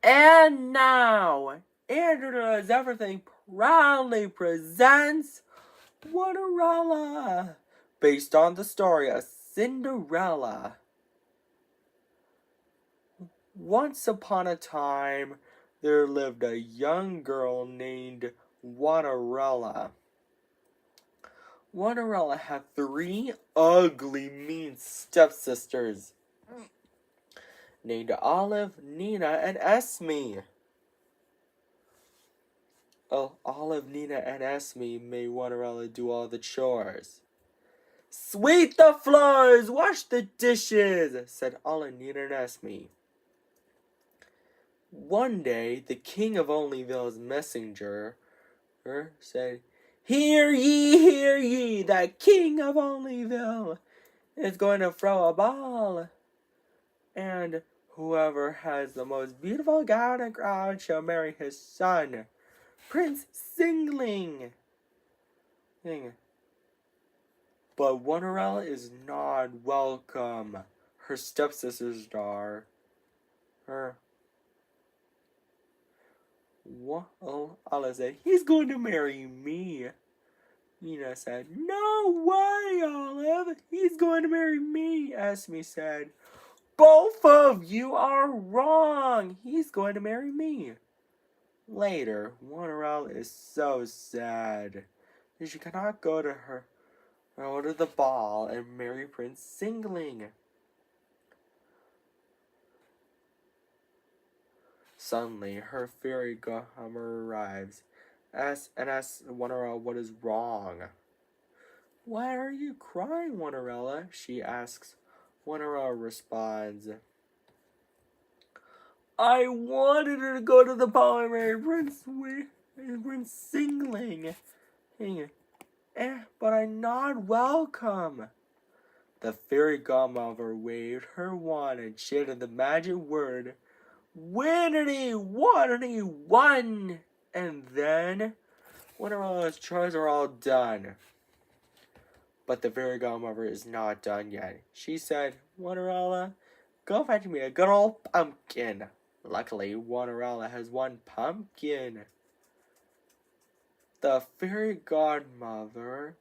And now, Andrew Does Everything proudly presents Cinderella, based on the story of Cinderella. Once upon a time, there lived a young girl named Cinderella. Cinderella had 3 ugly, mean stepsisters named Olive, Nina, and Esme. Olive, Nina, and Esme made Cinderella do all the chores. Sweep the floors, wash the dishes, said Olive, Nina, and Esme. One day, the king of Onlyville's messenger said, hear ye, the king of Onlyville is going to throw a ball. And whoever has the most beautiful gown and crown shall marry his son, Prince Singling. But Cinderella is not welcome. Her stepsisters are. Olive said, he's going to marry me. Nina said, no way, Olive. He's going to marry me. Esme said, both of you are wrong. He's going to marry me. Later, Cinderella is so sad that she cannot go to the ball and marry Prince Singling. Suddenly, her fairy godmother arrives and asks Cinderella what is wrong. Why are you crying, Cinderella? She asks. Cinderella responds, I wanted her to go to the ball and marry Prince Singling. But I'm not welcome. The fairy godmother waved her wand and chanted the magic word, Winnity, Waterity, one! And then, Cinderella's chores are all done. But the fairy godmother is not done yet. She said, Cinderella, go fetch me a good old pumpkin. Luckily, Cinderella has one pumpkin. The fairy godmother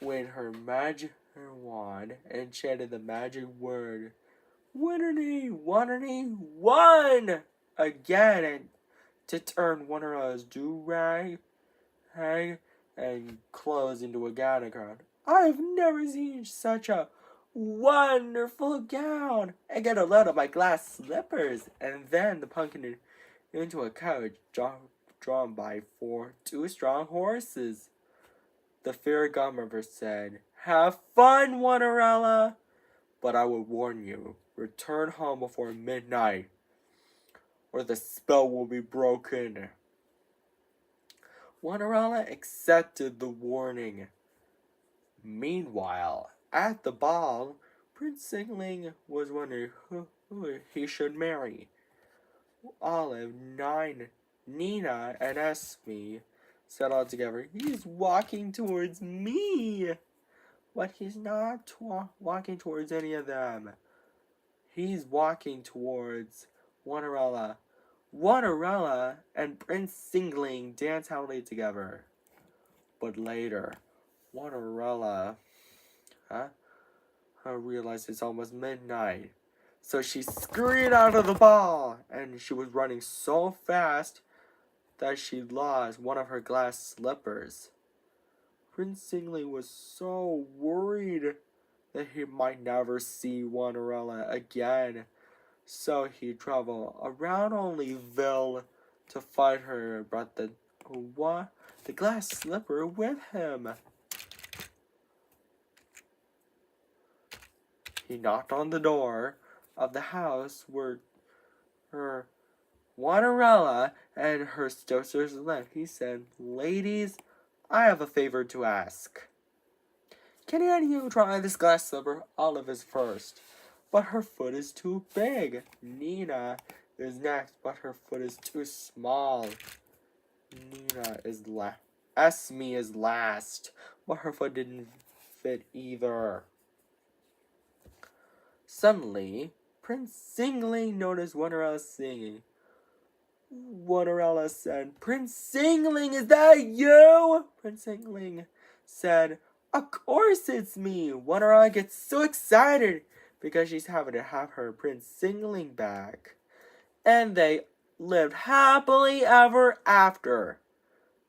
waved her magic wand and chanted the magic word, Winnity, Waterity, one! Again, and to turn Cinderella's do-rag and clothes into a gown. I've never seen such a wonderful gown. I get a load of my glass slippers, and then the pumpkin into a coach drawn by 2 strong horses. The fairy godmother said, have fun, Cinderella, but I will warn you, return home before midnight, or the spell will be broken. Cinderella accepted the warning. Meanwhile, at the ball, Prince Singling was wondering who he should marry. Olive, Nina, and Esme said all together, he's walking towards me. But he's not walking towards any of them. He's walking towards Cinderella. Cinderella and Prince Singling dance happily together. But later, Cinderella realized it's almost midnight. So she scurried out of the ball, and she was running so fast that she lost one of her glass slippers. Prince Singling was so worried that he might never see Cinderella again. So he traveled around Onlyville to find her and brought the glass slipper with him. He knocked on the door of the house where her Cinderella and her stepsisters lived. He said, ladies, I have a favor to ask. Can any of you try this glass slipper? Olive is first, but her foot is too big. Nina is next, but her foot is too small. Esme is last, but her foot didn't fit either. Suddenly, Prince Singling noticed Cinderella singing. Cinderella said, Prince Singling, is that you? Prince Singling said, of course it's me. Cinderella gets so excited because she's having to have her Prince Singling back. And they lived happily ever after.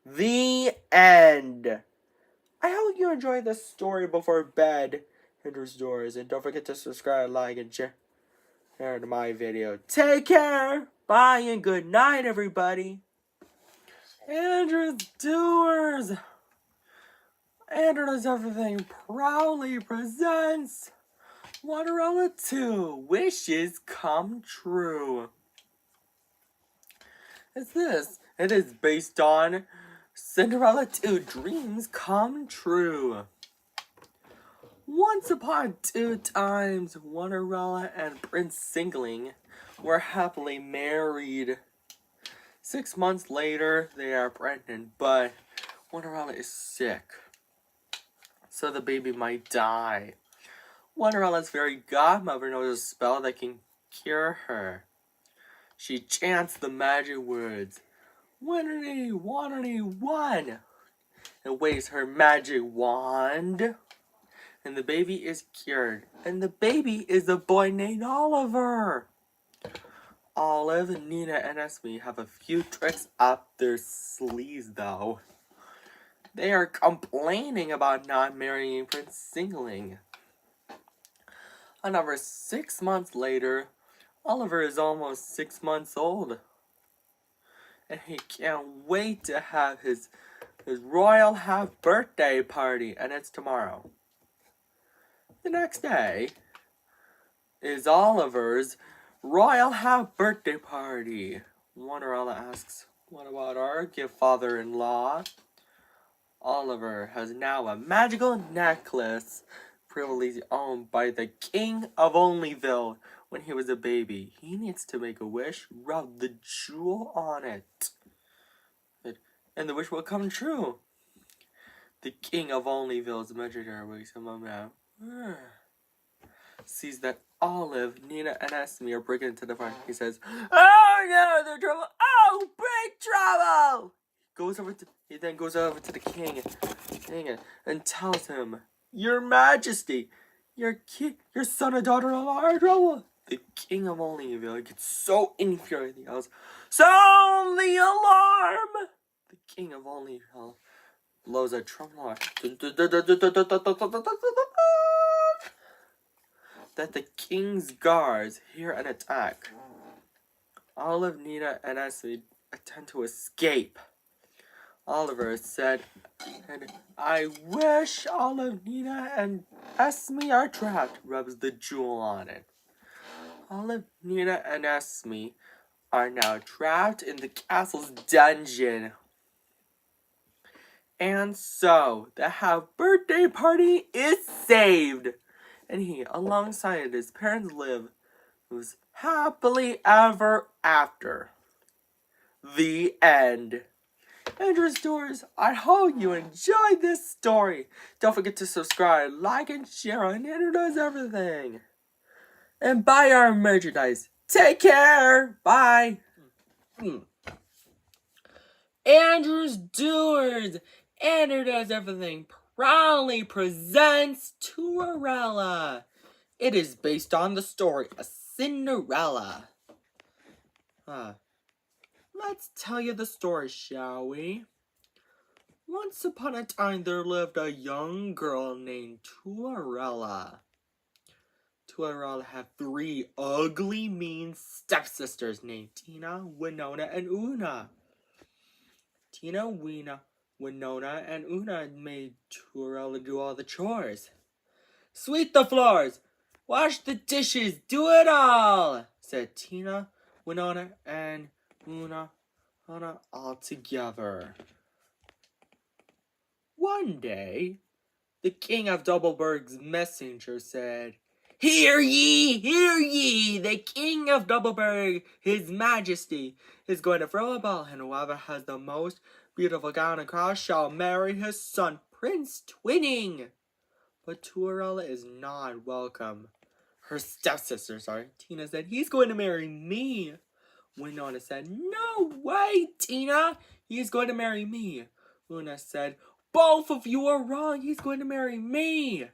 The end. I hope you enjoyed this story before bed, Andrew's Doors, and don't forget to subscribe, like, and share to my video. Take care. Bye and good night, everybody. Andrew's Doers. Andrew Does Everything proudly presents Cinderella 2, Wishes Come True. It's this. It is based on Cinderella 2, Dreams Come True. Once upon two times, Cinderella and Prince Singling were happily married. 6 months later, they are pregnant, but Cinderella is sick, so the baby might die. Cinderella's fairy godmother knows a spell that can cure her. She chants the magic words, Winnerly, Wannerly, One, and waves her magic wand, and the baby is cured. And the baby is a boy named Oliver. Olive, Nina, and Esme have a few tricks up their sleeves, though. They are complaining about not marrying Prince Singling. Another 6 months later, Oliver is almost 6 months old. And he can't wait to have his royal birthday party, and it's tomorrow. The next day is Oliver's royal birthday party. Cinderella asks, what about our gift, father-in-law? Oliver has now a magical necklace previously owned by the King of Onlyville when he was a baby. He needs to make a wish, rub the jewel on it, and the wish will come true. The King of Onlyville's magister wakes him up now. Sees that Olive, Nina, and Esme are breaking into the party. He says, oh no, they're trouble! Oh, big trouble! He then goes over to the king and tells him, Your Majesty, your son and daughter-in-law are in trouble. The King of Onlyville gets so infuriated he yells, sound the alarm! The King of Onlyville blows a trumpet that the king's guards hear an attack. Olive, Nina, and Esme attempt to escape. Oliver said, and I wish Olive, Nina, and Esme are trapped, rubs the jewel on it. Olive, Nina, and Esme are now trapped in the castle's dungeon. And so, the birthday party is saved. And he, alongside his parents, lives happily ever after. The end. Andrew's Doors, I hope you enjoyed this story. Don't forget to subscribe, like, and share on Andrew Does Everything. And buy our merchandise. Take care. Bye. Andrew's Doors. Andrew Does Everything proudly presents Cinderella. It is based on the story of Cinderella. Let's tell you the story, shall we? Once upon a time, there lived a young girl named Cinderella. Cinderella had 3 ugly, mean stepsisters named Tina, Winona, and Una. Tina, Winona, and Una made Cinderella do all the chores. Sweep the floors, wash the dishes, do it all, said Tina, Winona, and Una all together. One day, the King of Doubleburg's messenger said, Hear ye, the King of Doubleburg, his majesty, is going to throw a ball, and whoever has the most beautiful gown and cross shall marry his son, Prince Twinning. But Cinderella is not welcome. Her stepsister, Tina said, he's going to marry me. Winona said, "No way, Tina! He's going to marry me." Luna said, "Both of you are wrong. He's going to marry me."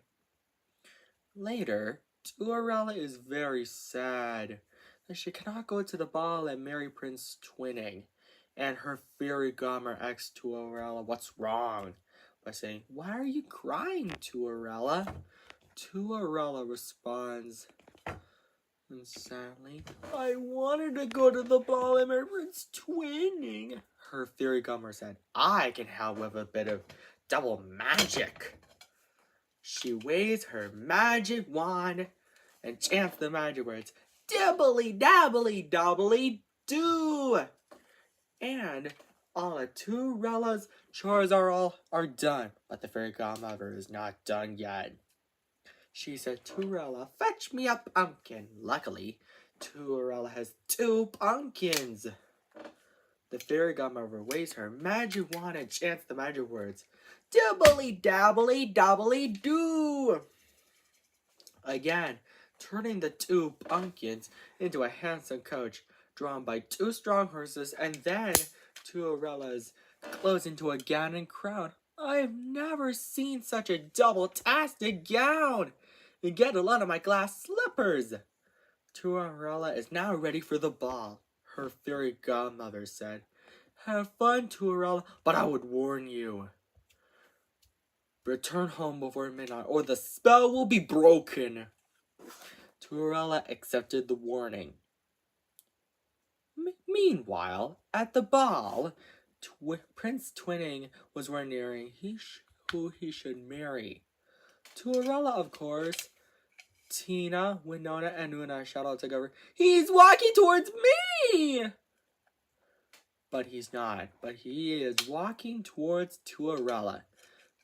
Later, Cinderella is very sad that she cannot go to the ball and marry Prince Twinning. And her fairy godmother asks Cinderella what's wrong by saying, "Why are you crying, Cinderella?" Cinderella responds, and sadly, "I wanted to go to the ball and marry Prince Twinning." Her fairy godmother said, "I can help with a bit of double magic." She waves her magic wand and chants the magic words, "Dibbly dabbly doubly do." And all of Cinderella's chores are done, but the fairy godmother is not done yet. She said, "Cinderella, fetch me a pumpkin." Luckily, Cinderella has 2 pumpkins. The fairy godmother waves her magic wand and chants the magic words, "Dibbly dabbly doubly do." Again, turning the 2 pumpkins into a handsome coach drawn by 2 strong horses, and then Cinderella's clothes into a gown and crown. I've never seen such a double-tastic gown. And get a lot of my glass slippers. Cinderella is now ready for the ball. Her fairy godmother said, "Have fun, Cinderella, but I would warn you. Return home before midnight or the spell will be broken." Cinderella accepted the warning. Meanwhile, at the ball, Prince Twinning was wondering who he should marry. Cinderella, of course. Tina, Winona, and Una shout out together, "He's walking towards me!" But he's not. But he is walking towards Cinderella.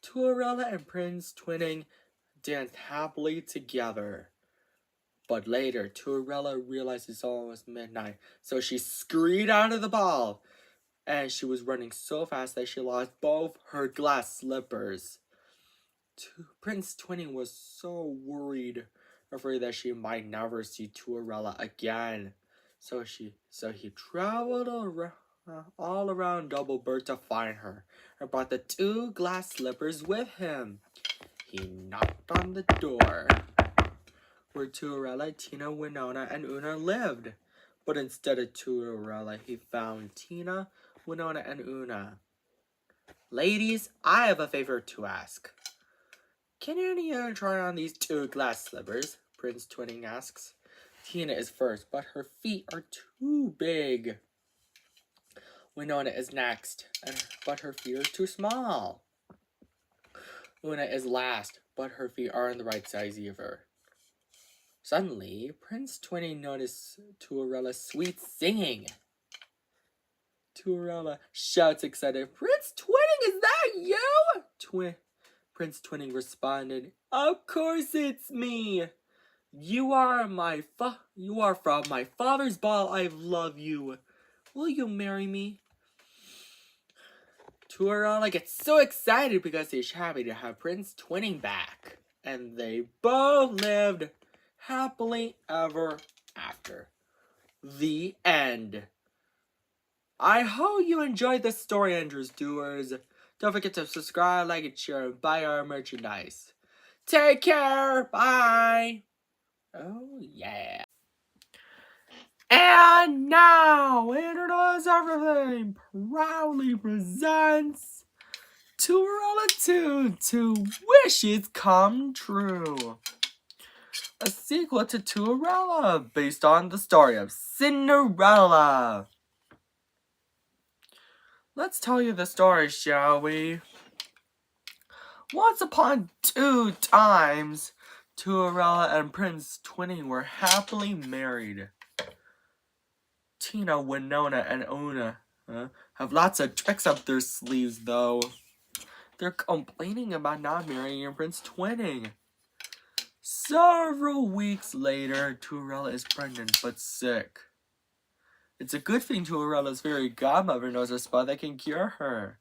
Cinderella and Prince Twinning danced happily together. But later, Cinderella realized it's almost midnight, so she scurried out of the ball. And she was running so fast that she lost both her glass slippers. Prince Twinning was so worried, afraid that she might never see Cinderella again. So he traveled all around Doublebird to find her, and brought the 2 glass slippers with him. He knocked on the door where Cinderella, Tina, Winona, and Una lived. But instead of Cinderella, he found Tina, Winona, and Una. "Ladies, I have a favor to ask. Can any of you try on these 2 glass slippers?" Prince Twinning asks. Tina is first, but her feet are too big. Winona is next, but her feet are too small. Una is last, but her feet aren't the right size either. Suddenly, Prince Twinning noticed Cinderella's sweet singing. Cinderella shouts excited, "Prince Twinning, is that you?" Prince Twinning responded, "Of course it's me. You are from my father's ball. I love you. Will you marry me?" Cinderella gets so excited because he's happy to have Prince Twinning back. And they both lived happily ever after. The end. I hope you enjoyed this story, Andrews Doers. Don't forget to subscribe, like, and share, and buy our merchandise. Take care. Bye. Oh, yeah. And now, Introduce Everything proudly presents Cinderella 2 Wishes Come True. A sequel to Cinderella based on the story of Cinderella. Let's tell you the story, shall we? Once upon 2 times, Cinderella and Prince Twinning were happily married. Tina, Winona, and Una have lots of tricks up their sleeves, though. They're complaining about not marrying Prince Twinning. Several weeks later, Cinderella is pregnant but sick. It's a good thing Cinderella's fairy godmother knows a spell that can cure her.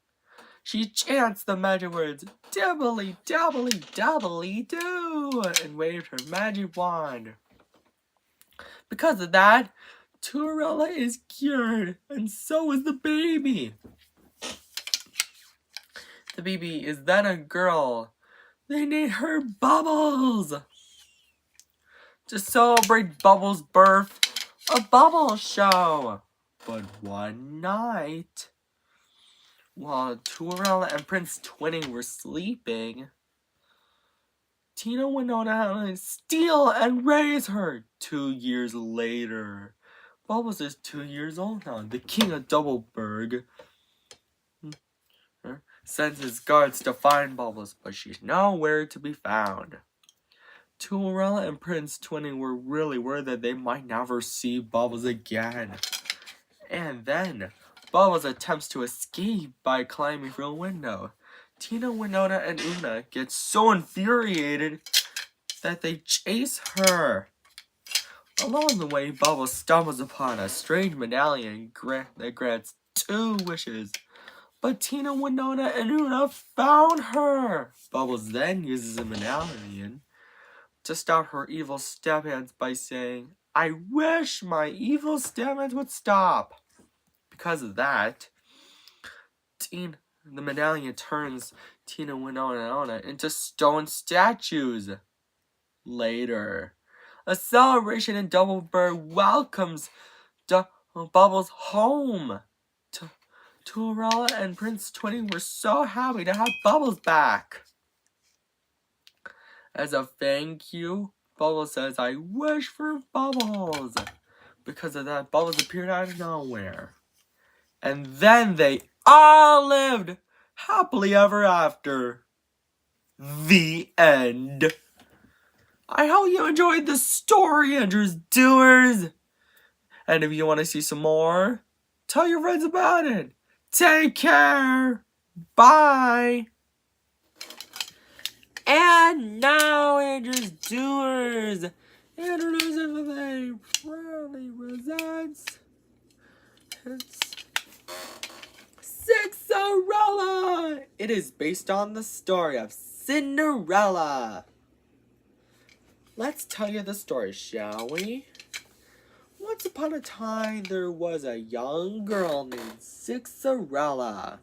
She chants the magic words, "Dibbly dabbly doubly do," and waves her magic wand. Because of that, Cinderella is cured, and so is the baby. The baby is then a girl. They name her Bubbles. To celebrate Bubbles' birth, a bubble show. But one night, while Cinderella and Prince Twinning were sleeping, Tina Winona had to steal and raise her. 2 years later, Bubbles is 2 years old now. The king of Doubleburg sends his guards to find Bubbles, but she's nowhere to be found. Cinderella and Prince Twinning were really worried that they might never see Bubbles again. And then, Bubbles attempts to escape by climbing through a window. Tina, Winona, and Una get so infuriated that they chase her. Along the way, Bubbles stumbles upon a strange medallion that grants 2 wishes. But Tina, Winona, and Una found her. Bubbles then uses a medallion to stop her evil stephands by saying, "I wish my evil stephands would stop." Because of that, the medallion turns Tina, Winona, and Una into stone statues. Later, a celebration in Doubleburg welcomes Bubbles home. Cinderella and Prince Twinning were so happy to have Bubbles back. As a thank you, Bubbles says, "I wish for Bubbles." Because of that, Bubbles appeared out of nowhere. And then they all lived happily ever after. The end. I hope you enjoyed the story, Andrew's Doers. And if you want to see some more, tell your friends about it. Take care. Bye. And now, Andrew's Doers. Andrew knows everything. Proudly presents. It's Cinderella. It is based on the story of Cinderella. Let's tell you the story, shall we? Once upon a time, there was a young girl named Cinderella.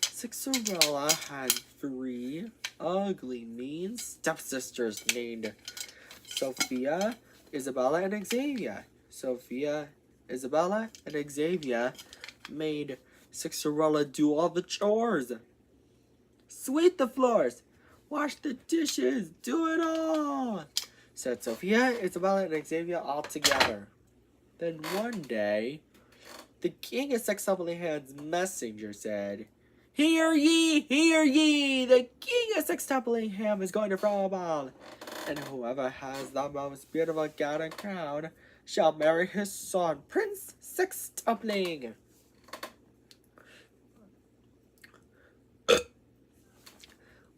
Cinderella had 3 ugly, mean stepsisters named Sophia, Isabella, and Xavier. Sophia, Isabella, and Xavier made Cinderella do all the chores. Sweep the floors, wash the dishes, do it all, said Sophia, Isabella, and Xavier all together. Then one day, the king of Sextuplingham's messenger said, "Hear ye, hear ye! The king of Sextuplingham is going to throw a ball, and whoever has the most beautiful gown and crown shall marry his son, Prince Sextupling."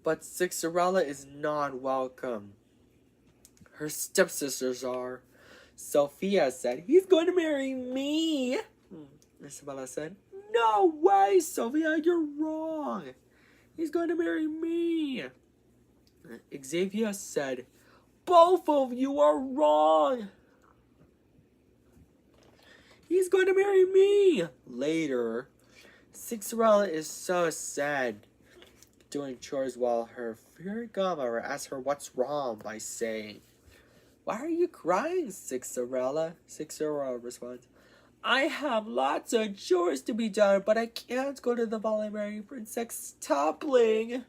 But Cinderella is not welcome. Her stepsisters are. Sophia said, "He's going to marry me." Isabella said, "No way, Sophia, you're wrong. He's going to marry me." Xavier said, "Both of you are wrong. He's going to marry me." Later, Cinderella is so sad doing chores while her fairy godmother asks her what's wrong by saying, "Why are you crying, Cinderella?" Cinderella responds, "I have lots of chores to be done, but I can't go to the ball and marry Prince Sextupling."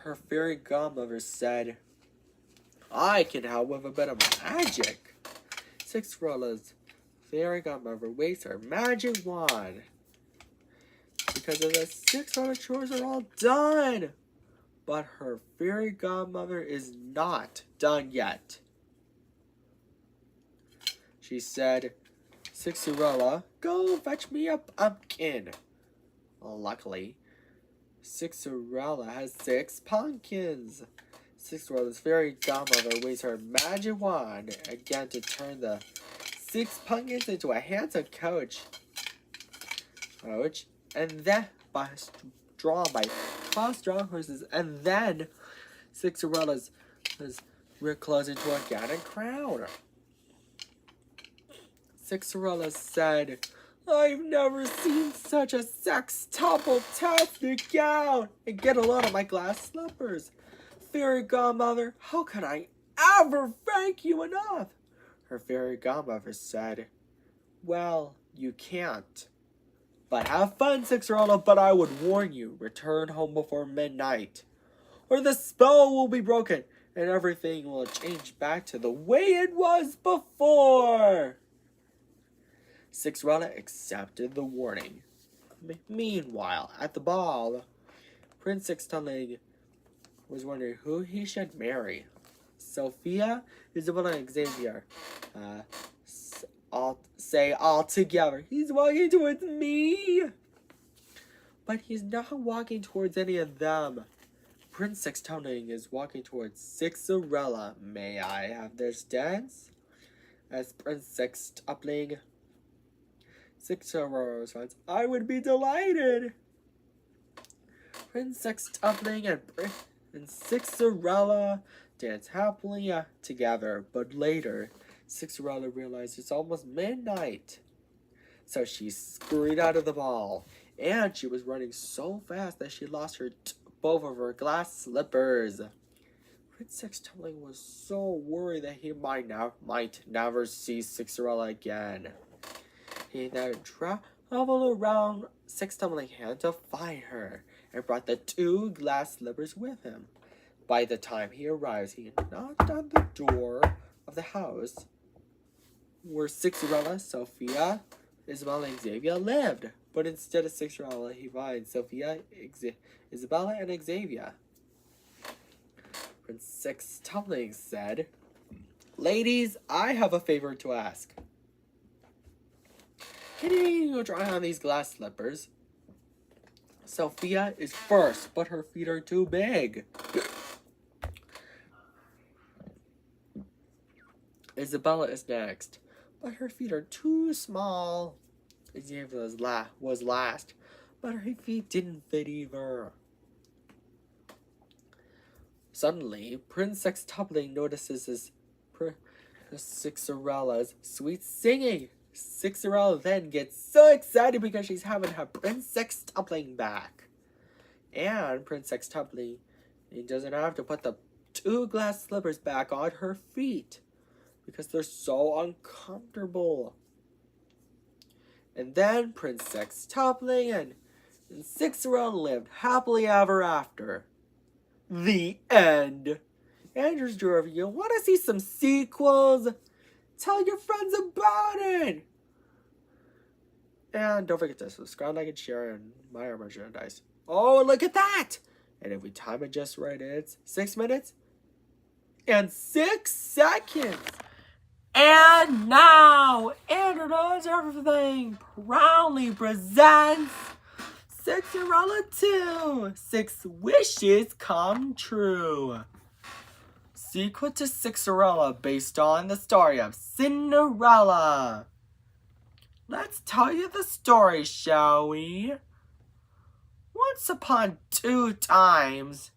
Her fairy godmother said, "I can help with a bit of magic." Cinderella's fairy godmother waves her magic wand. Because of the 6 other chores are all done. But her fairy godmother is not done yet. She said, "Cinderella, go fetch me a pumpkin." Luckily, Cinderella has 6 pumpkins. Cinderella's fairy godmother waves her magic wand again to turn the 6 pumpkins into a handsome coach. And then drawn by 5 strong horses, and then Cinderella's clothes into a gown and crown. Cinderella said, I've never seen such a sextuple-tastic gown. And get a load of my glass slippers. Fairy godmother, how can I ever thank you enough? Her fairy godmother said, well, you can't. But have fun, Cinderella, but I would warn you, return home before midnight, or the spell will be broken, and everything will change back to the way it was before. Cinderella accepted the warning. Meanwhile, at the ball, Prince Sixtunling was wondering who he should marry. Sophia, Isabella, and Xavier. All together. He's walking towards me. But he's not walking towards any of them. Prince Sixtunling is walking towards Cinderella. May I have this dance? As Prince Sixtunling, Cinderella responds, I would be delighted. Prince Sixtunling and Cinderella dance happily together, but later, Cinderella realized it's almost midnight. So she scurried out of the ball, and she was running so fast that she lost both of her glass slippers. Prince Sixtunling was so worried that he might never see Cinderella again. He then traveled around Sixtunling's hand to find her, and brought the 2 glass slippers with him. By the time he arrives, he knocked on the door of the house where Cinderella, Sophia, Isabella, and Xavier lived. But instead of Cinderella, he finds Sophia, Isabella, and Xavier. Prince Sixtunling said, ladies, I have a favor to ask. Can you try on these glass slippers? Sophia is first, but her feet are too big. Isabella is next, but her feet are too small. Xavier was last, but her feet didn't fit either. Suddenly, Prince Sixtunling notices Cinderella's sweet singing. Cinderella then gets so excited because she's having her Prince Sixtunling back. And Prince Sixtunling doesn't have to put the 2 glass slippers back on her feet because they're so uncomfortable. And then Prince Sixtunling and Cinderella lived happily ever after. The end. Andrew's Drew, you want to see some sequels? Tell your friends about it. And don't forget to subscribe, like, and share, and buy our merchandise. Oh, look at that! And if we time it just right, it's 6 minutes and 6 seconds. And now, Andrew Knows Everything proudly presents Cinderella 2, 6 Wishes Come True. Sequel to Cinderella based on the story of Cinderella. Let's tell you the story, shall we? Once upon 2 times,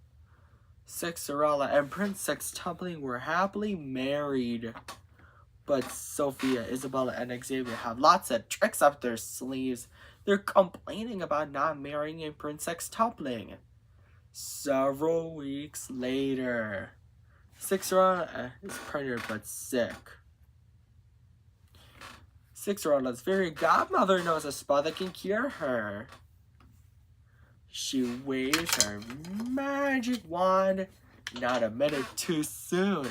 Cinderella and Prince Sixtunling were happily married. But Sophia, Isabella, and Xavier have lots of tricks up their sleeves. They're complaining about not marrying a Prince Sixtunling. Several weeks later, Cinderella is pregnant but sick. Cinderella's fairy godmother knows a spell that can cure her. She waves her magic wand, not a minute too soon.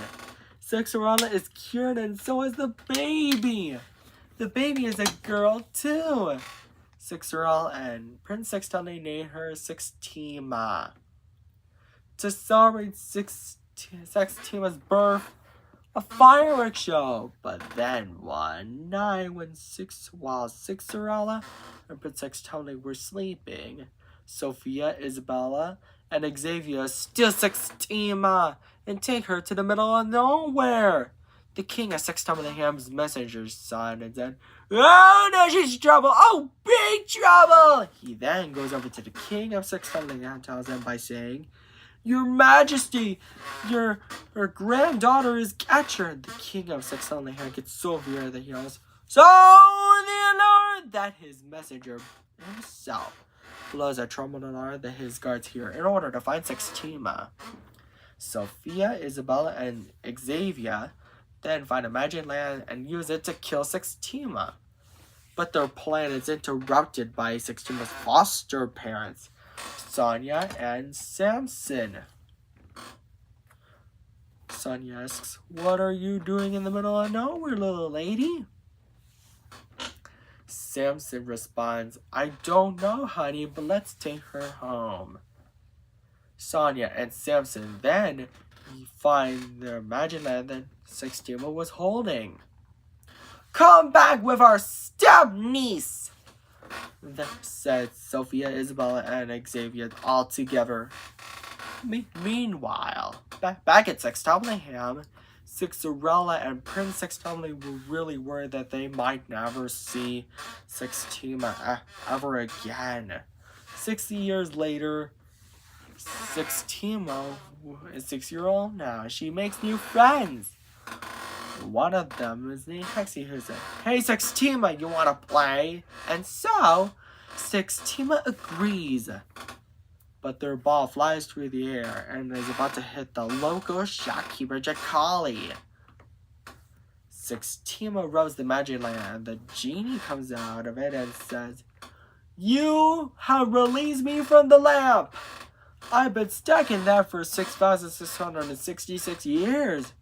Cinderella is cured and so is the baby. The baby is a girl too. Cinderella and Prince Sixtunling named her Sixtima. To celebrate Sixtima's birth, a fireworks show. But then one night while Cinderella and Prince Sixtunling were sleeping, Sophia, Isabella, and Xavier steal Sixtima and take her to the middle of nowhere. The king of Sixtima's messenger's son and said, oh no, she's in trouble. Oh, big trouble. He then goes over to the king of Sixtima and tells him by saying, Your Majesty, your granddaughter is captured. The king of Sixtima gets so furious that he yells, So the alarm that his messenger himself blows a trumpet alarm that his guards hear in order to find Sextima. Sophia, Isabella, and Xavier then find a magic land and use it to kill Sextima. But their plan is interrupted by Sextima's foster parents, Sonia and Samson. Sonia asks, "What are you doing in the middle of nowhere, little lady?" Samson responds, "I don't know, honey, but let's take her home." Sonia and Samson then find their magic land that Sextima was holding. "Come back with our step-niece," said Sophia, Isabella, and Xavier all together. Meanwhile, back at Sextolingham, Cinderella and Prince Sextomley were really worried that they might never see Sextima ever again. 60 years later, Sextima is 6-year-old now. She makes new friends. One of them is named Hexie, who said, "Hey Sextima, you wanna play?" And so, Sextima agrees. But their ball flies through the air and is about to hit the local shopkeeper Jacali. Sextima rubs the magic lamp and the genie comes out of it and says, "You have released me from the lamp. I've been stuck in that for 6,666 years.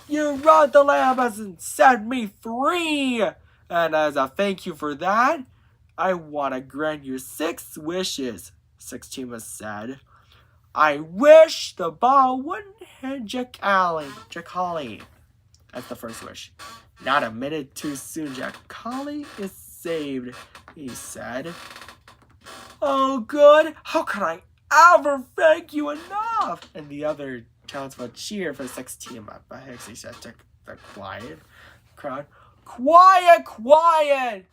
You rubbed the lamp and set me free. And as a thank you for that, I want to grant you 6 wishes," Sextima said. "I wish the ball wouldn't hit Jacali. That's the first wish. Not a minute too soon, Jacali is saved," he said. "Oh, good. How can I ever thank you enough?" And the other townsfolk cheer for Sextima, but Hexie said to the quiet crowd, "Quiet, quiet!"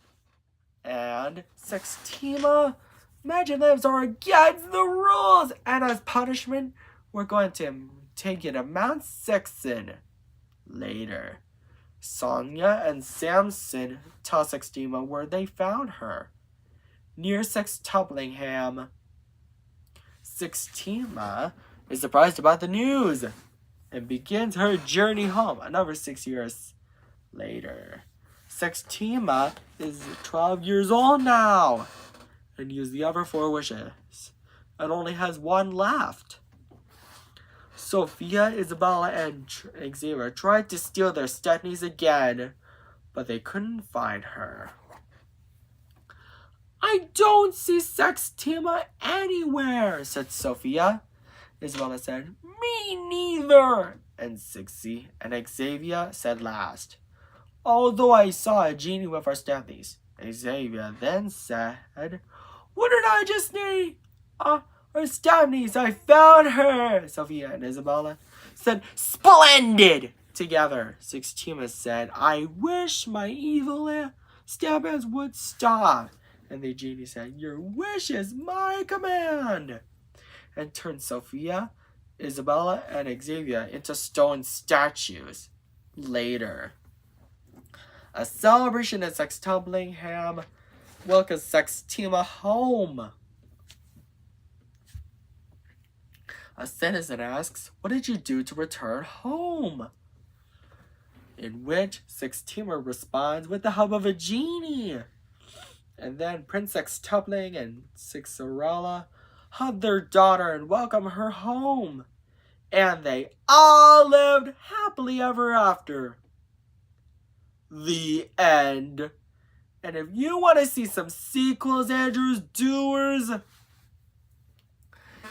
And Sextima, magic lamps are against the rules, and as punishment, we're going to take you to Mount Sexton. Later, Sonia and Samson tell Sextima where they found her, near Sextolingham. Sextima is surprised about the news and begins her journey home. Another 6 years later, Sextima is 12 years old now and used the other 4 wishes and only has 1 left. Sophia, Isabella, and Xavier tried to steal their stepniece again, but they couldn't find her. "I don't see Sextima anywhere," said Sophia. Isabella said, "Me neither." And Sixie and Xavier said last, "Although I saw a genie with our stepniece." Xavier then said, "What did I just say? Our stepniece, I found her." Sophia and Isabella said, "Splendid!" Together, Sextima said, "I wish my evil stepniece would stop." And the genie said, "Your wish is my command," and turned Sophia, Isabella, and Xavier into stone statues. Later, a celebration at Sextolingham welcomes Sextima home. A citizen asks, "What did you do to return home?" In which Sextima responds with the help of a genie. And then Prince Sextupling and Cinderella hug their daughter and welcome her home. And they all lived happily ever after. The end. And if you want to see some sequels, Andrews doers,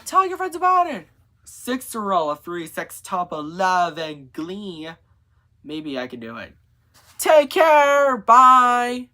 tell your friends about it. Cinderella 3, Sextuple, Love, and Glee. Maybe I can do it. Take care. Bye.